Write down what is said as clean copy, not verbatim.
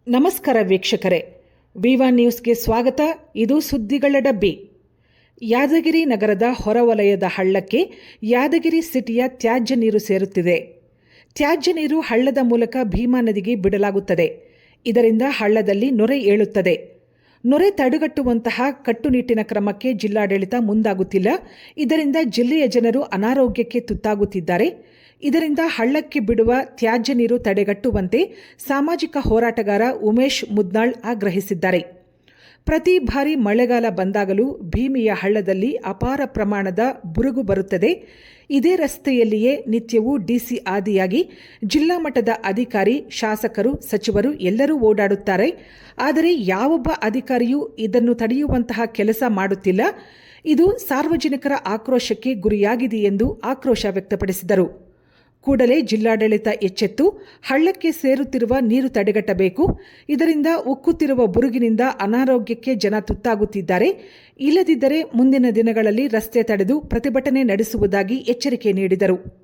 ನಮಸ್ಕಾರ ವೀಕ್ಷಕರೇ, ವಿವಾ ನ್ಯೂಸ್ಗೆ ಸ್ವಾಗತ. ಇದು ಸುದ್ದಿಗಳ ಡಬ್ಬಿ. ಯಾದಗಿರಿ ನಗರದ ಹೊರವಲಯದ ಹಳ್ಳಕ್ಕೆ ಯಾದಗಿರಿ ಸಿಟಿಯ ತ್ಯಾಜ್ಯ ನೀರು ಸೇರುತ್ತಿದೆ. ತ್ಯಾಜ್ಯ ನೀರು ಹಳ್ಳದ ಮೂಲಕ ಭೀಮಾ ನದಿಗೆ ಬಿಡಲಾಗುತ್ತದೆ. ಇದರಿಂದ ಹಳ್ಳದಲ್ಲಿ ನೊರೆ ಏಳುತ್ತದೆ. ನೊರೆ ತಡೆಗಟ್ಟುವಂತಹ ಕಟ್ಟುನಿಟ್ಟಿನ ಕ್ರಮಕ್ಕೆ ಜಿಲ್ಲಾಡಳಿತ ಮುಂದಾಗುತ್ತಿಲ್ಲ. ಇದರಿಂದ ಜಿಲ್ಲೆಯ ಜನರು ಅನಾರೋಗ್ಯಕ್ಕೆ ತುತ್ತಾಗುತ್ತಿದ್ದಾರೆ. ಇದರಿಂದ ಹಳ್ಳಕ್ಕೆ ಬಿಡುವ ತ್ಯಾಜ್ಯ ನೀರು ತಡೆಗಟ್ಟುವಂತೆ ಸಾಮಾಜಿಕ ಹೋರಾಟಗಾರ ಉಮೇಶ್ ಮುದ್ನಾಳ್ ಆಗ್ರಹಿಸಿದ್ದಾರೆ. ಪ್ರತಿ ಬಾರಿ ಮಳೆಗಾಲ ಬಂದಾಗಲೂ ಭೀಮಿಯ ಹಳ್ಳದಲ್ಲಿ ಅಪಾರ ಪ್ರಮಾಣದ ಬುರುಗು ಬರುತ್ತದೆ. ಇದೇ ರಸ್ತೆಯಲ್ಲಿಯೇ ನಿತ್ಯವೂ ಡಿಸಿ ಆದಿಯಾಗಿ ಜಿಲ್ಲಾ ಮಟ್ಟದ ಅಧಿಕಾರಿ, ಶಾಸಕರು, ಸಚಿವರು ಎಲ್ಲರೂ ಓಡಾಡುತ್ತಾರೆ. ಆದರೆ ಯಾವೊಬ್ಬ ಅಧಿಕಾರಿಯೂ ಇದನ್ನು ತಡೆಯುವಂತಹ ಕೆಲಸ ಮಾಡುತ್ತಿಲ್ಲ. ಇದು ಸಾರ್ವಜನಿಕರ ಆಕ್ರೋಶಕ್ಕೆ ಗುರಿಯಾಗಿದೆ ಎಂದು ಆಕ್ರೋಶ ವ್ಯಕ್ತಪಡಿಸಿದರು. ಕೂಡಲೇ ಜಿಲ್ಲಾಡಳಿತ ಎಚ್ಚೆತ್ತು ಹಳ್ಳಕ್ಕೆ ಸೇರುತ್ತಿರುವ ನೀರು ತಡೆಗಟ್ಟಬೇಕು. ಇದರಿಂದ ಉಕ್ಕುತ್ತಿರುವ ಬುರುಗಿನಿಂದ ಅನಾರೋಗ್ಯಕ್ಕೆ ಜನ ತುತ್ತಾಗುತ್ತಿದ್ದಾರೆ. ಇಲ್ಲದಿದ್ದರೆ ಮುಂದಿನ ದಿನಗಳಲ್ಲಿ ರಸ್ತೆ ತಡೆದು ಪ್ರತಿಭಟನೆ ನಡೆಸುವುದಾಗಿ ಎಚ್ಚರಿಕೆ ನೀಡಿದರು.